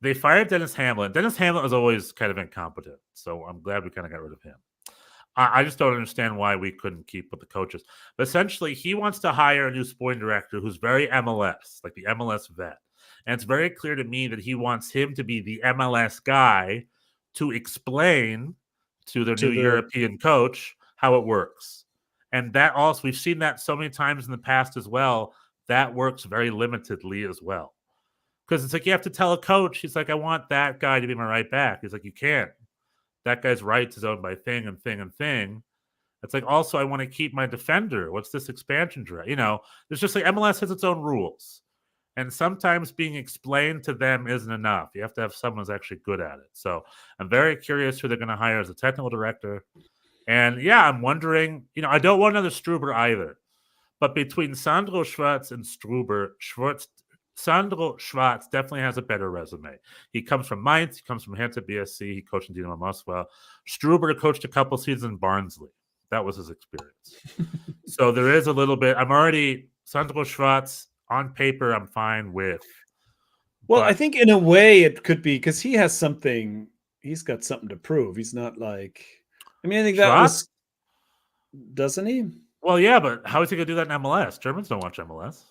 they fired Dennis Hamlin. Dennis Hamlin was always kind of incompetent. So I'm glad we kind of got rid of him. I just don't understand why we couldn't keep with the coaches. But essentially, he wants to hire a new sporting director who's very MLS, like the MLS vet. And it's very clear to me that he wants him to be the MLS guy to explain to the new European coach how it works. And that also, we've seen that so many times in the past as well. That works very limitedly as well. Because it's like you have to tell a coach, he's like, I want that guy to be my right back. He's like, you can't. That guy's rights is owned by thing and thing and thing. It's like, also, I want to keep my defender. What's this expansion draft? It's just like MLS has its own rules. And sometimes being explained to them isn't enough. You have to have someone who's actually good at it. So I'm very curious who they're going to hire as a technical director. And yeah, I'm wondering, I don't want another Struber either. But between Sandro Schwarz and Struber, Sandro Schwarz definitely has a better resume. He comes from Mainz. He comes from Hertha BSC. He coached in Dynamo Moscow. Struber coached a couple seasons in Barnsley. That was his experience. So there is a little bit. Sandro Schwarz, on paper, I'm fine with. Well, I think in a way it could be because he's got something to prove. He's not like, I think that doesn't he? Well, yeah, but how is he going to do that in MLS? Germans don't watch MLS.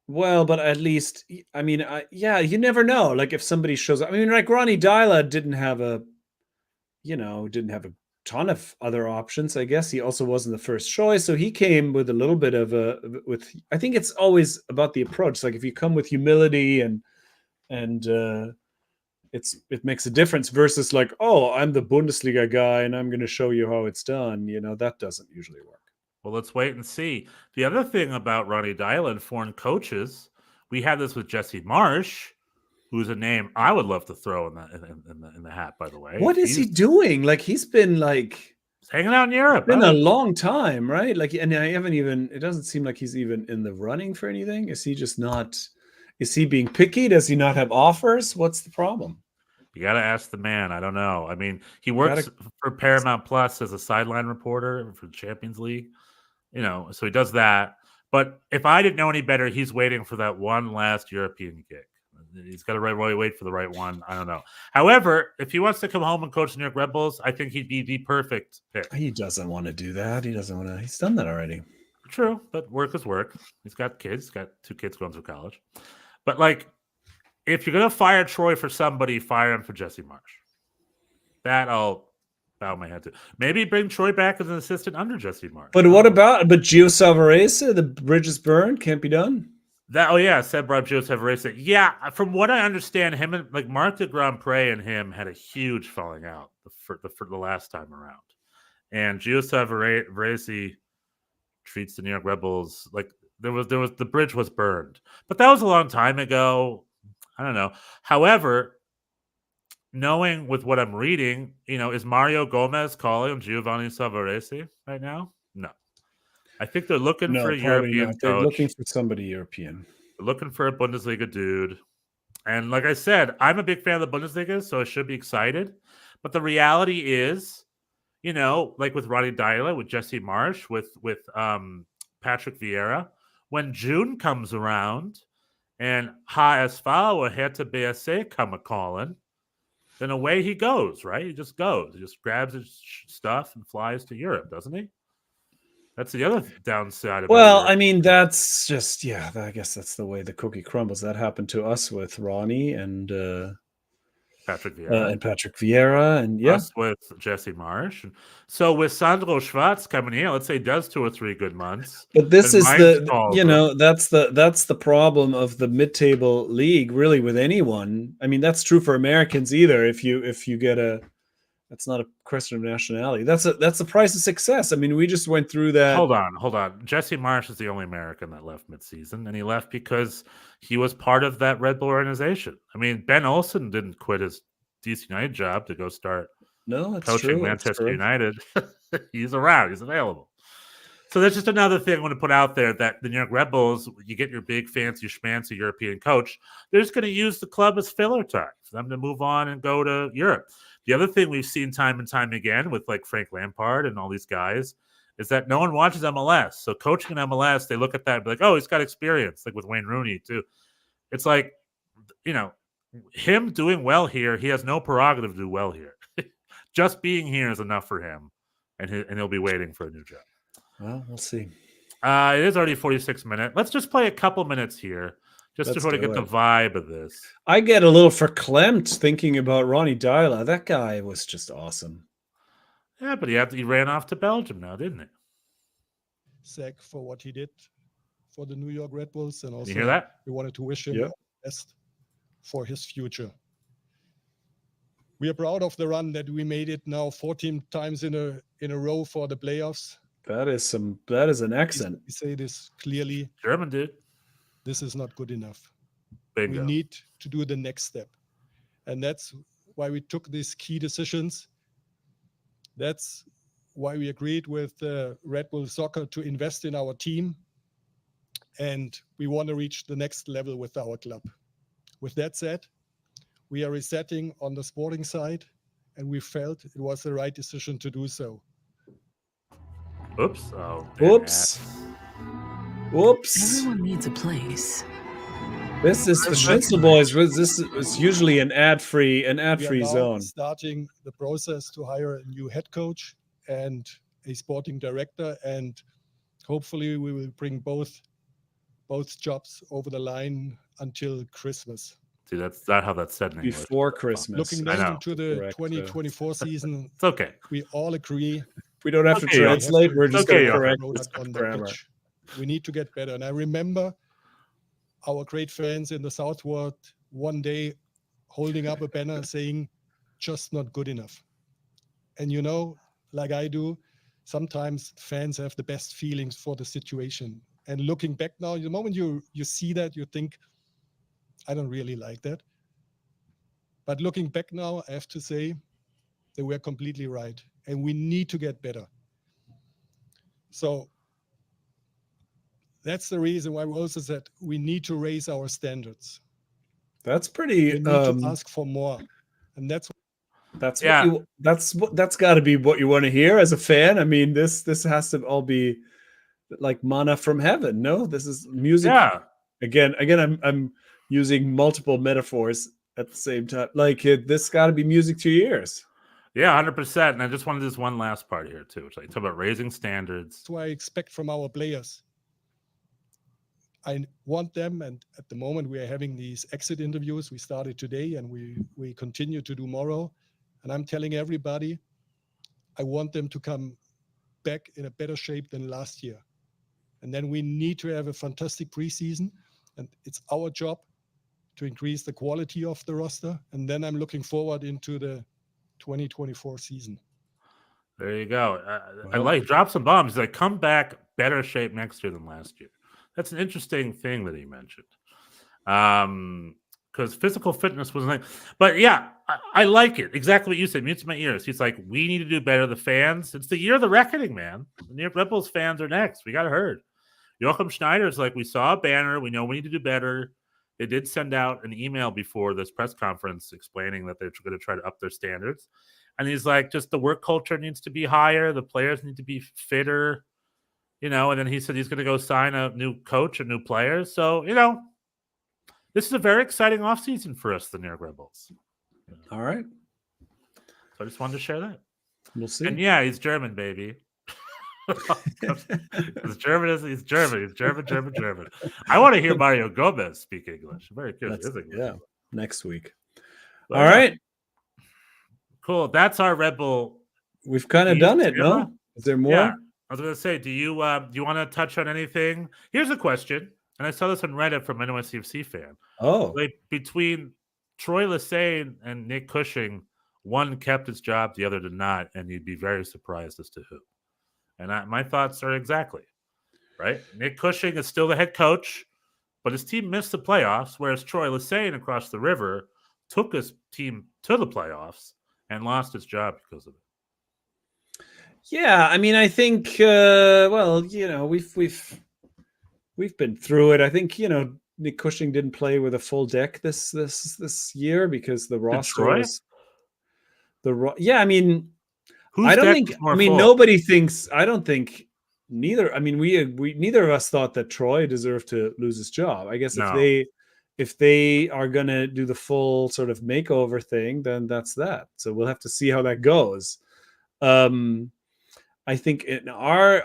Well, but at least, you never know. Like if somebody shows up, like Ronnie Deila didn't have a ton of other options. I guess he also wasn't the first choice. So he came with a little bit of I think it's always about the approach. Like if you come with humility and it makes a difference versus like, oh, I'm the Bundesliga guy and I'm going to show you how it's done. That doesn't usually work. Well, let's wait and see. The other thing about Ronnie Deila and foreign coaches, we had this with Jesse Marsh, who's a name I would love to throw in the hat. By the way, what is he doing? Like he's been hanging out in Europe. It's been a long time, right? Like, and it doesn't seem like he's even in the running for anything. Is he just not? Is he being picky? Does he not have offers? What's the problem? You got to ask the man. I don't know. He works for Paramount Plus as a sideline reporter for the Champions League. So he does that. But if I didn't know any better, he's waiting for that one last European gig. He's got to wait for the right one. I don't know. However, if he wants to come home and coach the New York Red Bulls, I think he'd be the perfect pick. He doesn't want to do that. He doesn't want to. He's done that already. True, but work is work. He's got kids. He's got 2 kids going through college. But if you're going to fire Troy for somebody, fire him for Jesse Marsh. That I'll bow my head to. Maybe bring Troy back as an assistant under Jesse Marsh. But what about Gio Savarese? The bridge is burned. Can't be done. Seb brought Gio Savarese. Yeah, from what I understand, him and Marc de Grandpré and him had a huge falling out for the last time around. And Gio Savarese treats the New York Red Bulls like there was the bridge was burned, but that was a long time ago. I don't know. However, knowing with what I'm reading, is Mario Gomez calling him Giovanni Savarese right now? No. I think they're looking for No, a probably European not. They're coach. looking for somebody European. They're looking for a Bundesliga dude. And like I said, I'm a big fan of the Bundesliga, so I should be excited. But the reality is, like with Ronnie Deila, with Jesse Marsch, with Patrick Vieira, when June comes around and HSV or Hertha BSC come a-calling, then away he goes, right? He just goes. He just grabs his stuff and flies to Europe, doesn't he? That's the other downside of Well, I mean, that's just, I guess that's the way the cookie crumbles. That happened to us with Ronnie and Patrick Vieira. And Us with Jesse Marsch. So with Sandro Schwarz coming in, let's say he does 2 or 3 good months. But this is that's the problem of the mid-table league, really, with anyone. I mean, that's true for Americans either. If you get that's not a question of nationality. That's the price of success. I mean, we just went through that. Hold on. Jesse Marsch is the only American that left midseason, and he left because he was part of that Red Bull organization. I mean, Ben Olsen didn't quit his DC United job to go start coaching Manchester United. He's around. He's available. So there's just another thing I want to put out there, that the New York Red Bulls, you get your big fancy schmancy European coach, they're just going to use the club as filler time for them to move on and go to Europe. The other thing we've seen time and time again with like Frank Lampard and all these guys is that no one watches MLS. So coaching in MLS, they look at that and be like, oh, he's got experience, like with Wayne Rooney too. It's like, him doing well here, he has no prerogative to do well here. Just being here is enough for him, and he'll be waiting for a new job. Well, we'll see. It is already 46 minutes. Let's just play a couple minutes here just to sort of get the vibe of this. I get a little verklempt thinking about Ronnie Deila. That guy was just awesome. Yeah, but he ran off to Belgium now, didn't he? Zach, for what he did for the New York Red Bulls, and also you hear that? We wanted to wish him the best for his future. We are proud of the run that we made it now 14 times in a row for the playoffs. That is an accent. We say this clearly. German dude. This is not good enough. Bingo. We need to do the next step. And that's why we took these key decisions. That's why we agreed with Red Bull Soccer to invest in our team. And we want to reach the next level with our club. With that said, we are resetting on the sporting side, and we felt it was the right decision to do so. Oops. Whoops. Everyone needs a place. This is the Schnitzel Boys. This is usually an ad-free zone. Starting the process to hire a new head coach and a sporting director, and hopefully we will bring both jobs over the line until Christmas. See, that's not how that's said in English. Before Christmas. Looking then into the 2024 season, it's okay. We all agree. We don't have to translate. We're just going to correct on the grammar. pitch. We need to get better. And I remember our great fans in the Southward one day holding up a banner saying, just not good enough. And like I do, sometimes fans have the best feelings for the situation. And looking back now, the moment you see that, you think, I don't really like that. But looking back now, I have to say they were completely right. And we need to get better. So that's the reason why we also said we need to raise our standards. That's pretty. We need to ask for more. And that's got to be what you want to hear as a fan. I mean, this has to all be like manna from heaven. No, this is music. Yeah. Again, I'm using multiple metaphors at the same time. Like this got to be music to your ears. Yeah, 100%. And I just wanted this one last part here too, which I talk about raising standards. That's what I expect from our players. I want them, and at the moment we are having these exit interviews. We started today and we continue to do tomorrow. And I'm telling everybody, I want them to come back in a better shape than last year. And then we need to have a fantastic preseason. And it's our job to increase the quality of the roster. And then I'm looking forward into the 2024 season. There you go. I Well. like drop some bombs. Like come back better shape next year than last year. That's an interesting thing that he mentioned. Because physical fitness was like, but yeah, I like it. Exactly what you said. Mutes my ears. He's like, we need to do better. The fans. It's the year of the reckoning, man. The New York Red Bulls fans are next. We got heard. Joachim Schneider's like, we saw a banner. We know we need to do better. They did send out an email before this press conference explaining that they're going to try to up their standards. And he's like, just the work culture needs to be higher. The players need to be fitter, and then he said he's going to go sign a new coach and new players. So, this is a very exciting offseason for us, the New York Red Bulls. All right. So I just wanted to share that. We'll see. And yeah, he's German, baby. He's German. He's German. I want to hear Mario Gomez speak English. I'm very curious. Yeah, next week. But, all right. Cool. That's our Red Bull. We've kind of done it, no? Is there more? Yeah. I was going to say, do you want to touch on anything? Here's a question, and I saw this on Reddit from an NYCFC fan. Oh. Like, between Troy Lesesne and Nick Cushing, one kept his job, the other did not, and you'd be very surprised as to who. And my thoughts are exactly, right? Nick Cushing is still the head coach, but his team missed the playoffs, whereas Troy Lesesne across the river took his team to the playoffs and lost his job because of it. Yeah, I mean, I think, we've been through it. I think, Nick Cushing didn't play with a full deck this year because the roster was I mean, Who's I don't think. I mean, full? Nobody thinks. I don't think neither. I mean, we neither of us thought that Troy deserved to lose his job. I guess if they are going to do the full sort of makeover thing, then that's that. So we'll have to see how that goes. I think in our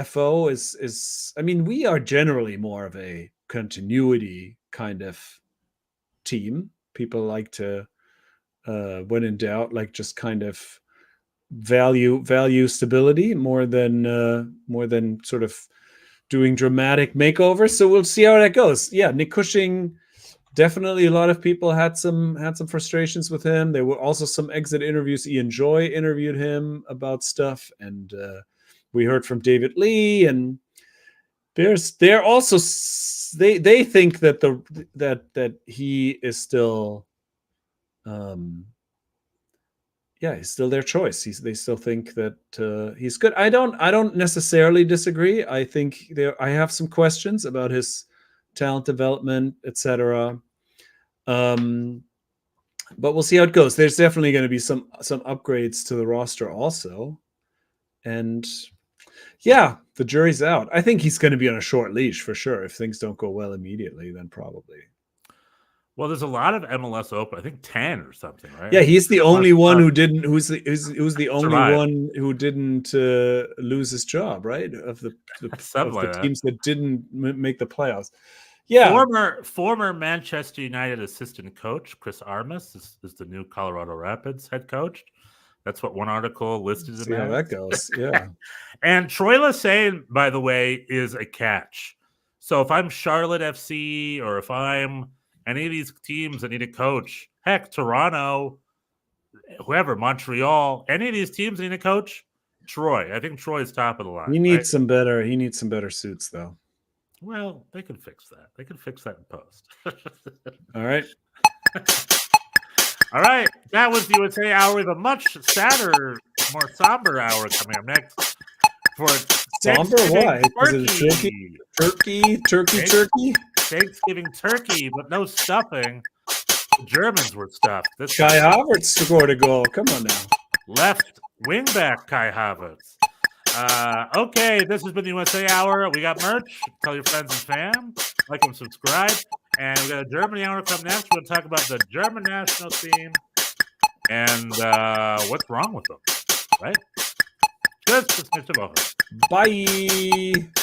FO is. I mean, we are generally more of a continuity kind of team. People like to. When in doubt, like just kind of value stability more than sort of doing dramatic makeovers. So we'll see how that goes. Yeah, Nick Cushing, definitely a lot of people had some frustrations with him. There were also some exit interviews. Ian Joy interviewed him about stuff, and we heard from David Lee, and they're also they think that that he is still. He's still their choice. They still think that he's good. I don't necessarily disagree. I think I have some questions about his talent development, etc. But we'll see how it goes. There's definitely going to be some upgrades to the roster also, and yeah, the jury's out. I think he's going to be on a short leash for sure. If things don't go well immediately, then probably. Well, there's a lot of MLS open. I think 10 or something, right? Yeah, he's the only one who didn't. Who's the only one who didn't lose his job, right? Of the teams that didn't make the playoffs. Yeah, former Manchester United assistant coach Chris Armas is the new Colorado Rapids head coach. That's what one article listed. See how that goes. Yeah. And Troy Lesesne, by the way, is a catch. So if I'm Charlotte FC or if I'm any of these teams that need a coach, heck, Toronto, whoever, Montreal, any of these teams that need a coach, Troy. I think Troy is top of the line. He needs some better suits, though. Well, they can fix that. They can fix that in post. All right. All right. That was the USA Hour with a much sadder, more somber hour coming up next. For somber? Why? Is it turkey? Thanksgiving turkey, but no stuffing. The Germans were stuffed. Kai Havertz scored a goal. Come on now. Left wingback Kai Havertz. Okay, this has been the USA Hour. We got merch. Tell your friends and fam. Like and subscribe. And we got a Germany Hour coming next. We're going to talk about the German national team and what's wrong with them. Right? Tschüss, bis nächste Woche. Bye.